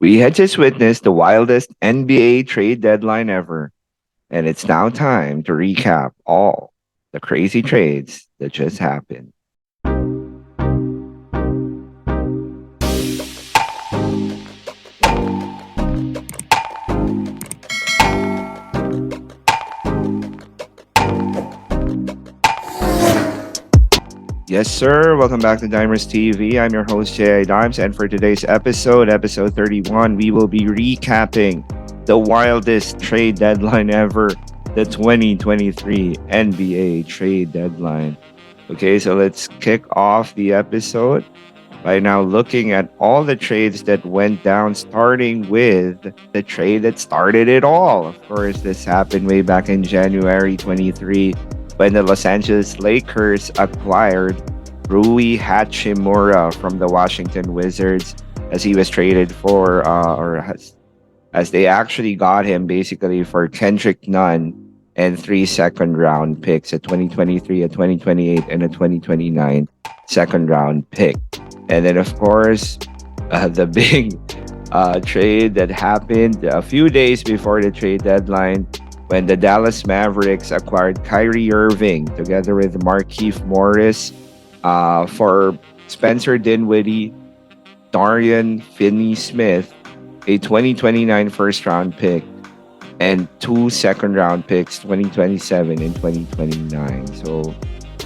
We had just witnessed the wildest NBA trade deadline ever, and it's now time to recap all the crazy trades that just happened. Yes, sir. Welcome back to Dimers TV. I'm your host, J.I. Dimes, and for today's episode, episode 31, we will be recapping the wildest trade deadline ever, the 2023 NBA trade deadline. Okay, so let's kick off the episode by now looking at all the trades that went down, starting with the trade that started it all. Of course, this happened way back in January 23 when the Los Angeles Lakers acquired Rui Hachimura from the Washington Wizards as he was traded for, as they actually got him basically for Kendrick Nunn and three second round picks, a 2023, a 2028, and a 2029 second round pick. And then, of course, the big trade that happened a few days before the trade deadline when the Dallas Mavericks acquired Kyrie Irving together with Markieff Morris for Spencer Dinwiddie, Dorian Finney-Smith, a 2029 first round pick, and two second round picks, 2027 and 2029. So,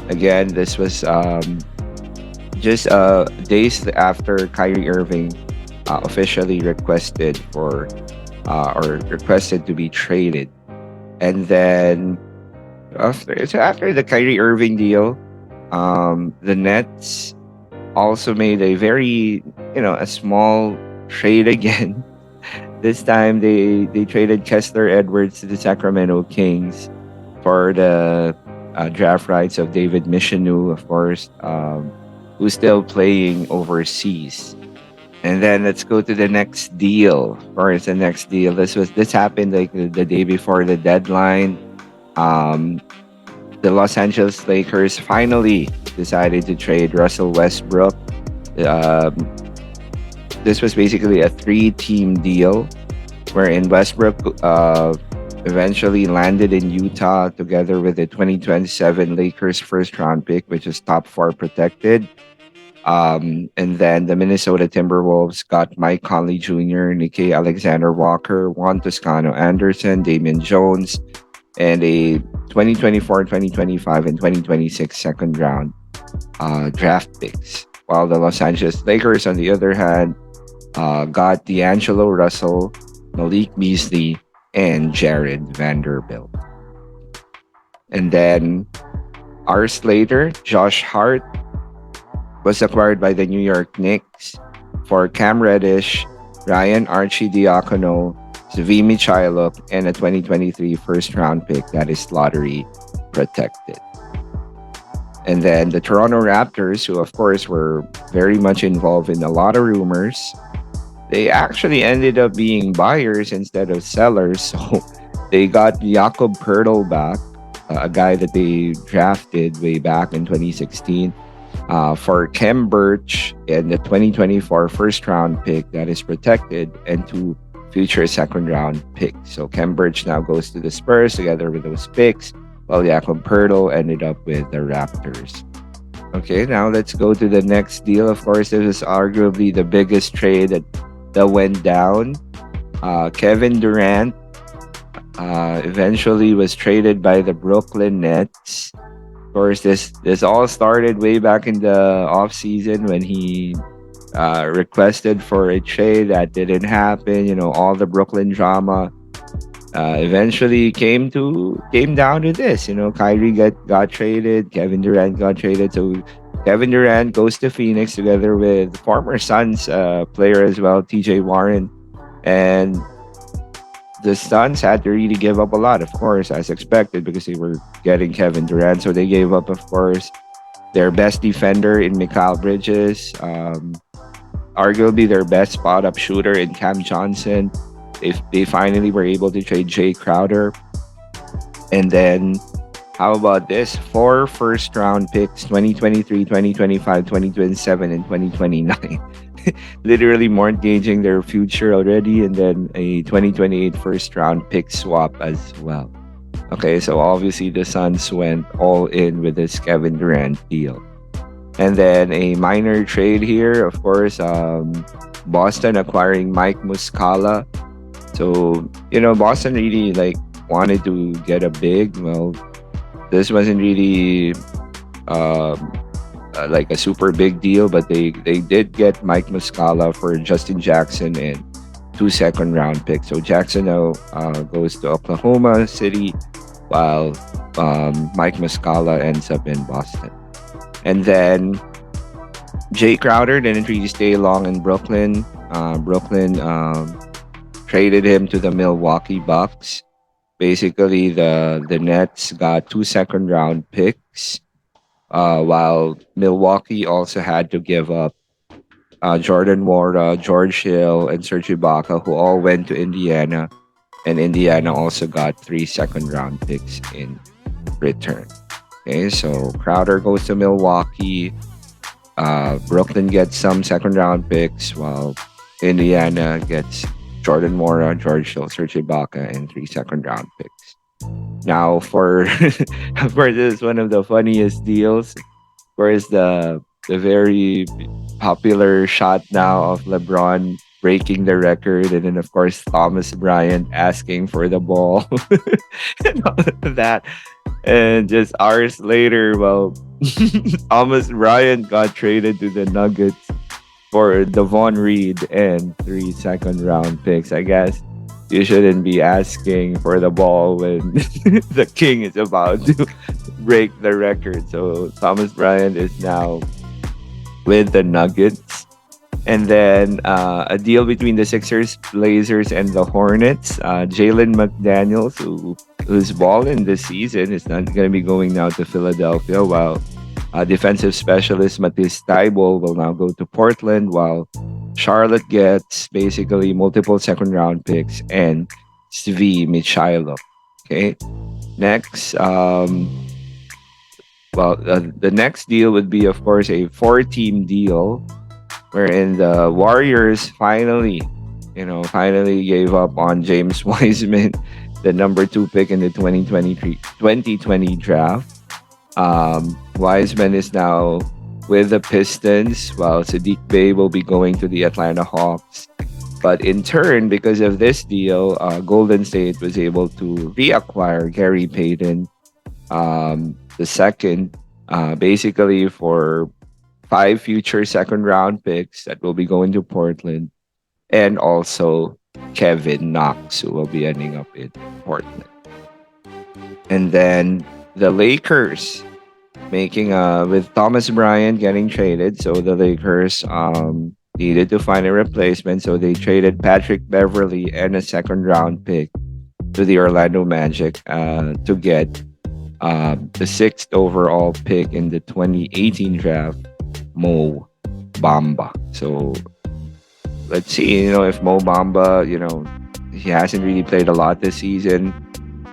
again, this was just days after Kyrie Irving officially requested or requested to be traded. And then after the Kyrie Irving deal, the Nets also made a very a small trade again. This time they traded Kessler Edwards to the Sacramento Kings for the draft rights of David Michanu, of course, who's still playing overseas. And then let's go to the next deal. Of course, the next deal. This happened like the day before the deadline. Um, the Los Angeles Lakers finally decided to trade Russell Westbrook. Um, this was basically a three-team deal, wherein Westbrook eventually landed in Utah together with the 2027 Lakers first-round pick, which is top four protected. And then the Minnesota Timberwolves got Mike Conley Jr., Nikkei Alexander Walker, Juan Toscano Anderson, Damian Jones, and a 2024, 2025, and 2026 second round draft picks. While the Los Angeles Lakers, on the other hand, got D'Angelo Russell, Malik Beasley, and Jared Vanderbilt. And then hours later, Josh Hart was acquired by the New York Knicks for Cam Reddish, Ryan Archidiakono, Zvi Michailuk, and a 2023 first round pick that is lottery protected. And then the Toronto Raptors, who of course were very much involved in a lot of rumors, they actually ended up being buyers instead of sellers. So they got Jakob Pertl back, a guy that they drafted way back in 2016, for Kem Birch and the 2024 first round pick that is protected, and two future second round picks. So Kem Birch now goes to the Spurs together with those picks, while Jakob Pertl ended up with the Raptors. Okay, now let's go to the next deal. Of course, this is arguably the biggest trade that went down. Kevin Durant eventually was traded by the Brooklyn Nets. Of course, this all started way back in the off season when he requested for a trade that didn't happen. All the Brooklyn drama eventually came down to this. Kyrie got traded, Kevin Durant got traded. So Kevin Durant goes to Phoenix together with former Suns player as well, TJ Warren, and the Suns had to really give up a lot, of course, as expected, because they were getting Kevin Durant. So they gave up, of course, their best defender in Mikal Bridges, arguably their best spot-up shooter in Cam Johnson. They finally were able to trade Jay Crowder. And then, how about this? 4 first-round picks, 2023, 2025, 2027, and 2029. literally mortgaging their future already, and then a 2028 first round pick swap as well. Okay, so obviously the Suns went all in with this Kevin Durant deal. And then a minor trade here, of course, Boston acquiring Mike Muscala. So, Boston really like wanted to get a big. Well, this wasn't really um, like a super big deal, but they did get Mike Muscala for Justin Jackson and two second round picks. So Jackson now goes to Oklahoma City, while Mike Muscala ends up in Boston. And then Jay Crowder didn't really stay long in Brooklyn. Brooklyn traded him to the Milwaukee Bucks. Basically, the Nets got two second round picks, while Milwaukee also had to give up Jordan Mora, George Hill, and Serge Ibaka, who all went to Indiana. And Indiana also got three second round picks in return. Okay, so Crowder goes to Milwaukee. Brooklyn gets some second round picks, while Indiana gets Jordan Mora, George Hill, Serge Ibaka, and three second round picks. Now, for of course, this is one of the funniest deals. Of course, the very popular shot now of LeBron breaking the record, and then of course Thomas Bryant asking for the ball and all of that. And just hours later, well, Thomas Bryant got traded to the Nuggets for Devon Reed and three second round picks. I guess you shouldn't be asking for the ball when the king is about to break the record. So Thomas Bryant is now with the Nuggets. And then a deal between the Sixers, Blazers, and the Hornets. Jalen McDaniels, who's balling this season, is not going to be going now to Philadelphia, while defensive specialist Matisse Thybulle will now go to Portland, while Charlotte gets basically multiple second round picks and Svi Michailov. Okay. Next, the next deal would be, of course, a four-team deal wherein the Warriors finally gave up on James Wiseman, the number 2 pick in the 2020 draft. Wiseman is now with the Pistons, while Sadiq Bey will be going to the Atlanta Hawks. But in turn, because of this deal, Golden State was able to reacquire Gary Payton, the second, basically for 5 future second round picks that will be going to Portland, and also Kevin Knox, who will be ending up in Portland. And then the Lakers making with Thomas Bryant getting traded, so the Lakers needed to find a replacement, so they traded Patrick Beverly and a second round pick to the Orlando Magic to get the 6th overall pick in the 2018 draft, Mo Bamba. So let's see, if Mo Bamba, he hasn't really played a lot this season.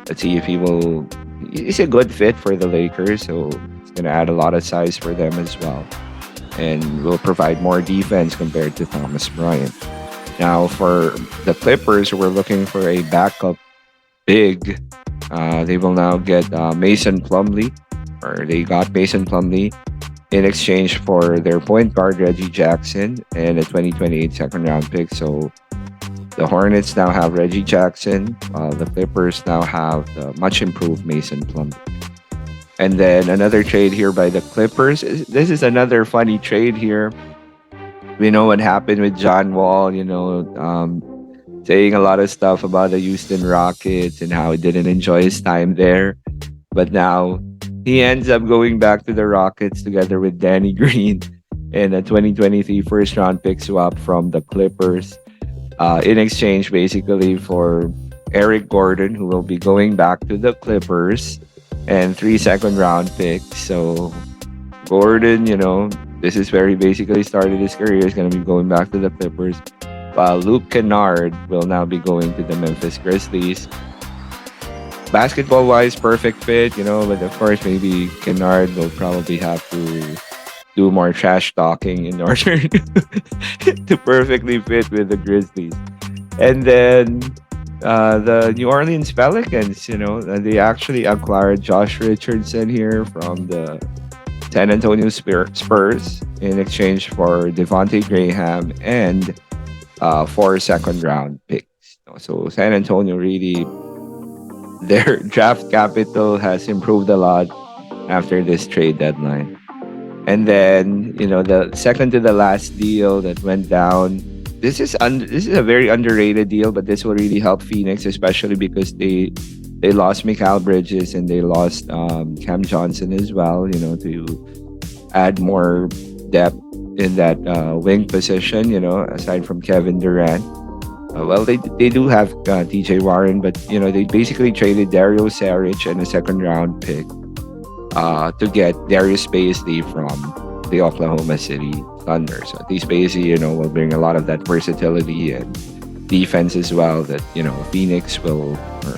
Let's see if he's a good fit for the Lakers, so it's going to add a lot of size for them as well, and will provide more defense compared to Thomas Bryant. Now, for the Clippers, who were looking for a backup big, they will now get Mason Plumlee, or they got Mason Plumlee in exchange for their point guard Reggie Jackson and a 2028 second round pick. So the Hornets now have Reggie Jackson. The Clippers now have the much improved Mason Plumlee. And then another trade here by the Clippers. This is another funny trade here. We know what happened with John Wall, saying a lot of stuff about the Houston Rockets and how he didn't enjoy his time there. But now he ends up going back to the Rockets together with Danny Green and a 2023 first round pick swap from the Clippers, in exchange basically for Eric Gordon, who will be going back to the Clippers, and 3 second round picks. So Gordon, this is where he basically started his career, is going to be going back to the Clippers, while Luke Kennard will now be going to the Memphis Grizzlies. Basketball wise, perfect fit, but of course maybe Kennard will probably have to do more trash talking in order to perfectly fit with the Grizzlies. And then the New Orleans Pelicans, they actually acquired Josh Richardson here from the San Antonio Spurs in exchange for Devontae Graham and 4 second round picks. So San Antonio really, their draft capital has improved a lot after this trade deadline. And then, the second to the last deal that went down. This is a very underrated deal, but this will really help Phoenix, especially because they lost Mikal Bridges and they lost Cam Johnson as well. To add more depth in that wing position. Aside from Kevin Durant. Well, they do have TJ Warren, but they basically traded Dario Saric and a second round pick to get Darius Paisley from the Oklahoma City Thunder. So at least Paisley, will bring a lot of that versatility and defense as well that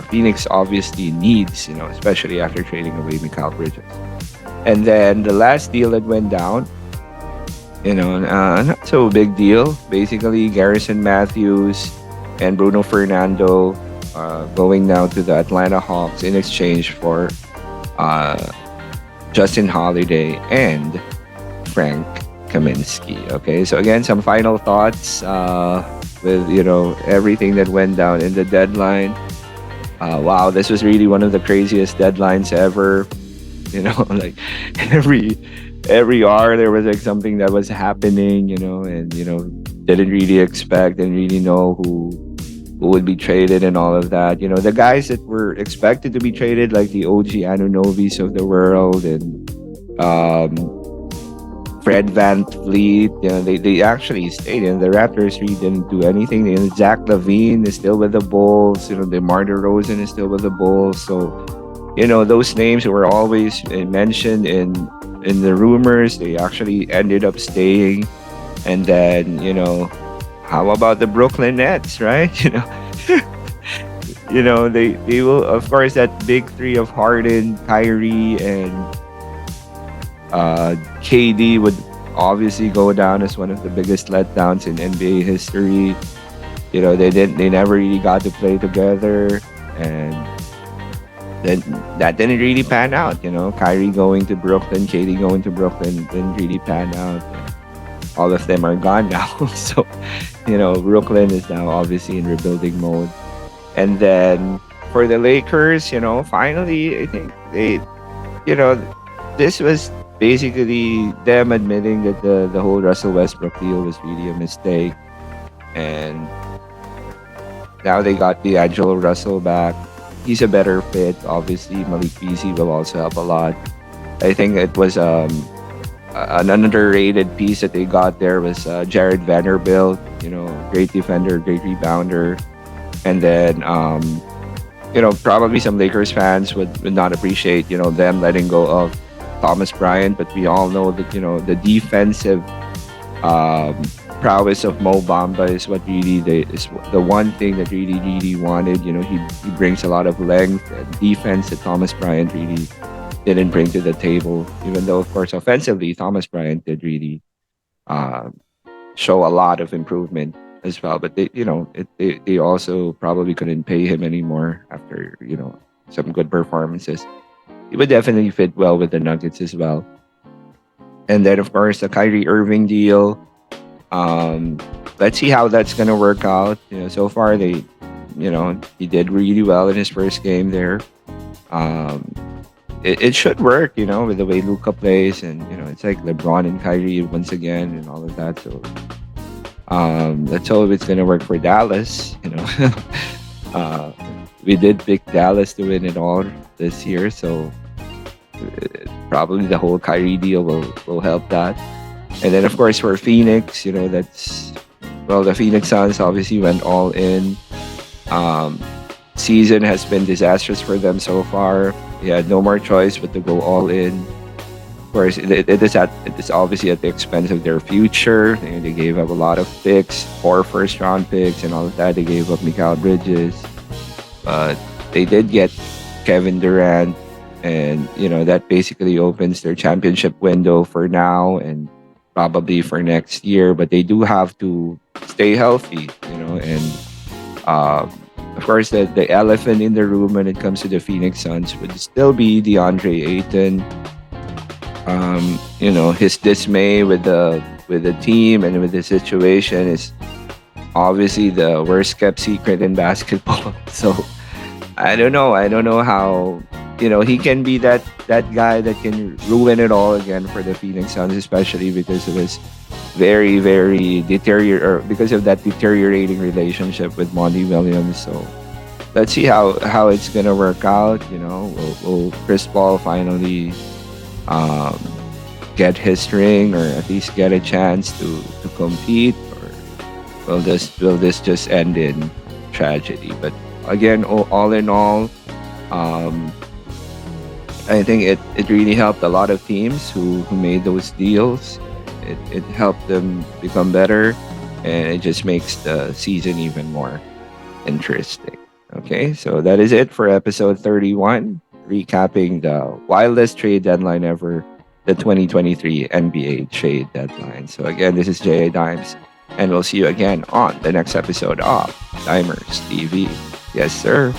Phoenix obviously needs, especially after trading away Mikal Bridges. And then the last deal that went down, not so big deal. Basically, Garrison Matthews and Bruno Fernando going now to the Atlanta Hawks in exchange for Justin Holiday and Frank Kaminsky. Okay, so again, some final thoughts with everything that went down in the deadline. Wow, this was really one of the craziest deadlines ever. Like every hour there was like something that was happening. And didn't really expect and really know who would be traded and all of that. The guys that were expected to be traded, like the OG Anunnobis of the world and Fred Van Fleet, they actually stayed. And the Raptors really didn't do anything. Zach LaVine is still with the Bulls. DeMar DeRozan is still with the Bulls. So, those names were always mentioned in the rumors. They actually ended up staying. And then, how about the Brooklyn Nets, right? They will, of course, that big three of Harden, Kyrie, and KD would obviously go down as one of the biggest letdowns in NBA history. They never really got to play together, and then that didn't really pan out. Kyrie going to Brooklyn, KD going to Brooklyn didn't really pan out. All of them are gone now. So, Brooklyn is now obviously in rebuilding mode. And then for the Lakers, finally, I think this was basically them admitting that the whole Russell Westbrook deal was really a mistake. And now they got D'Angelo Russell back. He's a better fit. Obviously, Malik Beasley will also help a lot. I think it was an underrated piece that they got there was Jared Vanderbilt. Great defender, great rebounder. And then, probably some Lakers fans would not appreciate, them letting go of Thomas Bryant. But we all know that, the defensive prowess of Mo Bamba is what really is the one thing that really wanted. He brings a lot of length and defense that Thomas Bryant really didn't bring to the table. Even though, of course, offensively, Thomas Bryant did really show a lot of improvement as well. But they also probably couldn't pay him anymore after some good performances. He would definitely fit well with the Nuggets as well. And then, of course, the Kyrie Irving deal. Let's see how that's gonna work out. So far he did really well in his first game there. It should work, with the way Luka plays, and it's like LeBron and Kyrie once again, and all of that. So let's hope it's gonna work for Dallas. We did pick Dallas to win it all this year, so probably the whole Kyrie deal will help that. And then, of course, for Phoenix, the Phoenix Suns obviously went all in. Season has been disastrous for them so far. They had no more choice but to go all in. Of course, it is obviously at the expense of their future. They gave up a lot of picks, 4 first-round picks, and all of that. They gave up Mikal Bridges, but they did get Kevin Durant. and that basically opens their championship window for now and probably for next year. But they do have to stay healthy, and um, of course, the elephant in the room when it comes to the Phoenix Suns would still be DeAndre Ayton. His dismay with the team and with the situation is obviously the worst kept secret in basketball. So I don't know. I don't know how he can be that guy that can ruin it all again for the Phoenix Suns, especially because of his very or because of that deteriorating relationship with Monty Williams. So let's see how it's gonna work out. Will Chris Paul finally um, get his ring, or at least get a chance to compete, or will this just end in tragedy? But again, all in all, um, I think it really helped a lot of teams who made those deals. It helped them become better, and it just makes the season even more interesting. Okay, so that is it for episode 31, recapping the wildest trade deadline ever, the 2023 NBA trade deadline. So, again, this is J.A. Dimes, and we'll see you again on the next episode of Dimers TV. Yes, sir.